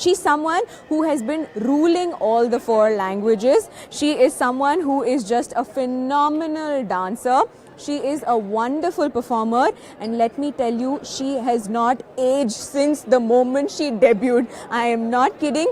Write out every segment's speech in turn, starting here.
She's someone who has been ruling all the 4 languages. She is someone who is just a phenomenal dancer. She is a wonderful performer, and let me tell you, she has not aged since the moment she debuted. I am not kidding.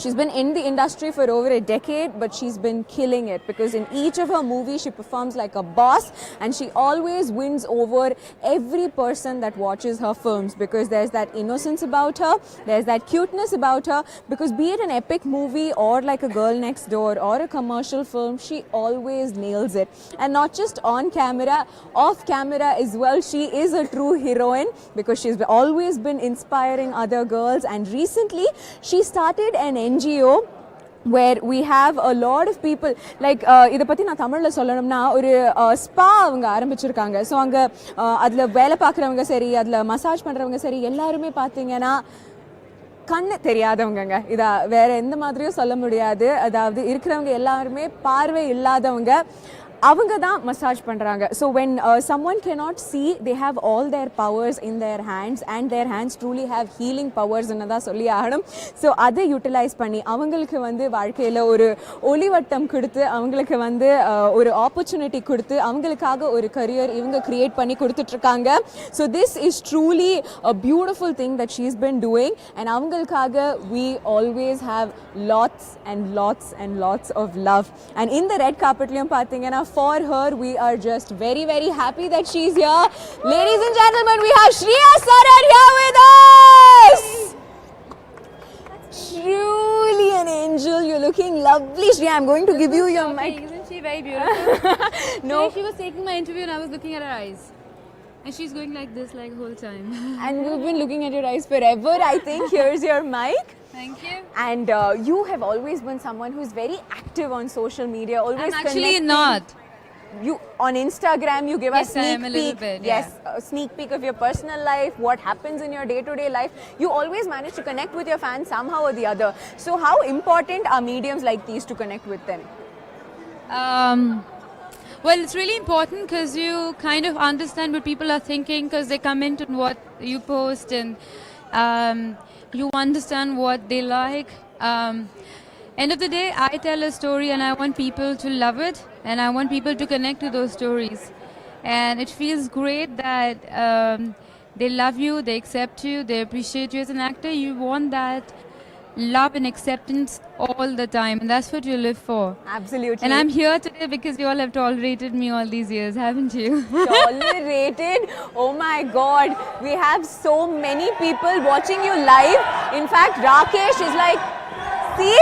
She's been in the industry for over a decade, but she's been killing it because in each of her movies she performs like a boss, and she always wins over every person that watches her films because there's that innocence about her, there's that cuteness about her, because be it an epic movie or like a Girl Next Door or a commercial film, she always nails it. And not just on camera, off camera as well, she is a true heroine because she's always been inspiring other girls, and recently she started an NGO where we have a lot of people like இத பத்தி நான் தமிழ்ல சொல்லணும்னா ஒரு spa அவங்க ஆரம்பிச்சிருக்காங்க. So அங்கே அதில் வேலை பார்க்குறவங்க சரி, அதில் மசாஜ் பண்ணுறவங்க சரி, எல்லாருமே பார்த்தீங்கன்னா கண்ணு தெரியாதவங்க. இதை வேற எந்த மாதிரியும் சொல்ல முடியாது. அதாவது இருக்கிறவங்க எல்லாருமே பார்வை இல்லாதவங்க, அவங்க தான் மசாஜ் பண்ணுறாங்க. So when someone cannot see, they have all their powers in their hands, and their hands truly have healing powers ன்னு தான் சொல்லி ஆகணும். ஸோ அதை யூட்டிலைஸ் பண்ணி அவங்களுக்கு வந்து வாழ்க்கையில் ஒரு ஒளிவட்டம் கொடுத்து, அவங்களுக்கு வந்து ஒரு ஆப்பர்ச்சுனிட்டி கொடுத்து, அவங்களுக்காக ஒரு கரியர் இவங்க கிரியேட் பண்ணி கொடுத்துட்ருக்காங்க. So this is truly a beautiful thing that she is been doing, and அவங்களுக்காக we always have lots and lots and lots of love. And in the red carpetலையும் பார்த்தீங்கன்னா for her, we are just very, very happy that she's here. Ladies and gentlemen, we have Shriya Sarar here with us. Truly an angel. You're looking lovely, Shriya. I'm going to give you your mic. Isn't she very beautiful? No. Today she was taking my interview and I was looking at her eyes. And she's going like this like the whole time. And we've been looking at your eyes forever. I think here's your mic. Thank you. And you have always been someone who's very active on social media. Always I'm actually connecting. not. You on Instagram, you give Yes, us sneak I am a little peek. bit, Yes, a sneak peek of your personal life, what happens in your day-to-day life. You always manage to connect with your fans somehow or the other. So how important are mediums like these to connect with them? Well, it's really important because you kind of understand what people are thinking because they comment on what you post, and you understand what they like. End of the day, I tell a story and I want people to love it, and I want people to connect to those stories. And it feels great that they love you, they accept you, they appreciate you as an actor. You want that love and acceptance all the time, and that's what you live for. Absolutely. And I'm here today because you all have tolerated me all these years, haven't you? Tolerated? Oh my God. We have so many people watching you live. In fact, Rakesh is like, see?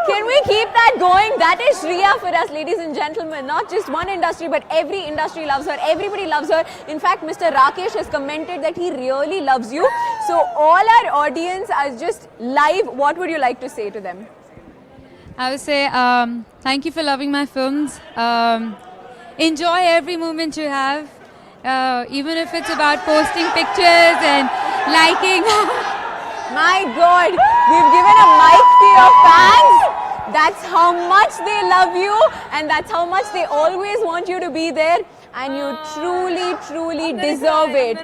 Can we keep that going? That is Shriya for us, ladies and gentlemen. Not just one industry, but every industry loves her. Everybody loves her. In fact, Mr. Rakesh has commented that he really loves you. So all our audience are just live. What would you like to say to them? I would say thank you for loving my films. Enjoy every moment you have, even if it's about posting pictures and liking. My God, we've given a mic to your fans. That's how much they love you, and that's how much they always want you to be there, and you truly, truly deserve it.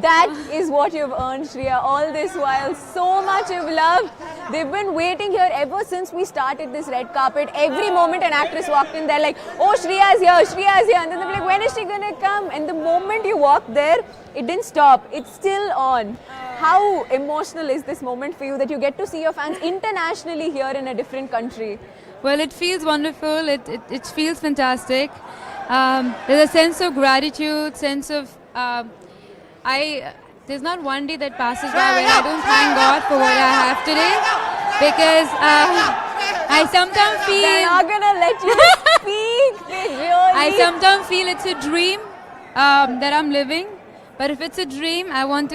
That is what you've earned, Shriya, all this while. So much of love. They've been waiting here ever since we started this red carpet. Every moment an actress walked in, they're like, oh, Shriya's here, Shriya's here. And then they're like, when is she going to come? And the moment you walked there, it didn't stop. It's still on. How emotional is this moment for you that you get to see your fans internationally here in a different country? Well, it feels wonderful. It feels fantastic. There's a sense of gratitude, sense of... there's not one day that passes by when I don't thank God for what I have today, because I sometimes feel... They're not going to let you speak. They really... I sometimes feel it's a dream that I'm living. But if it's a dream, I want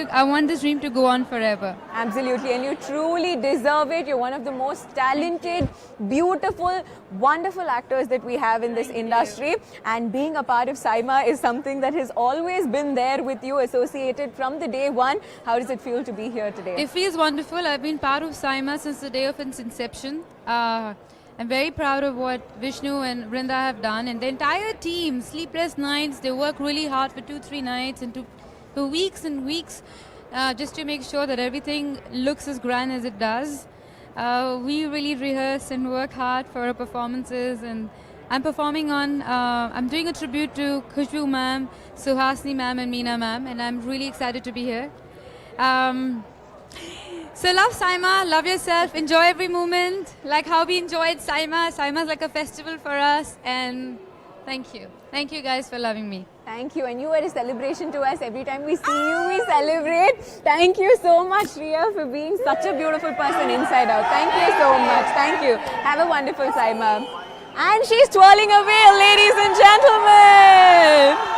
this dream to go on forever. Absolutely, and you truly deserve it. You're one of the most talented, beautiful, wonderful actors that we have in this industry. And being a part of Saima is something that has always been there with you, associated from the day one. How does it feel to be here today? It feels wonderful. I've been part of Saima since the day of its inception. I'm very proud of what Vishnu and Brinda have done, and the entire team, sleepless nights, they work really hard for 2-3 nights and for weeks and weeks just to make sure that everything looks as grand as it does. We really rehearse and work hard for our performances, and I'm performing on, I'm doing a tribute to Khushbu ma'am, Suhasini ma'am and Meena ma'am, and I'm really excited to be here. So love Saima, love yourself, enjoy every moment, like how we enjoyed Saima. Saima's like a festival for us, and thank you. Thank you guys for loving me. Thank you, and you are a celebration to us. Every time we see you, we celebrate. Thank you so much, Ria, for being such a beautiful person inside out. Thank you so much. Thank you. Have a wonderful Saima. And she's twirling away, ladies and gentlemen.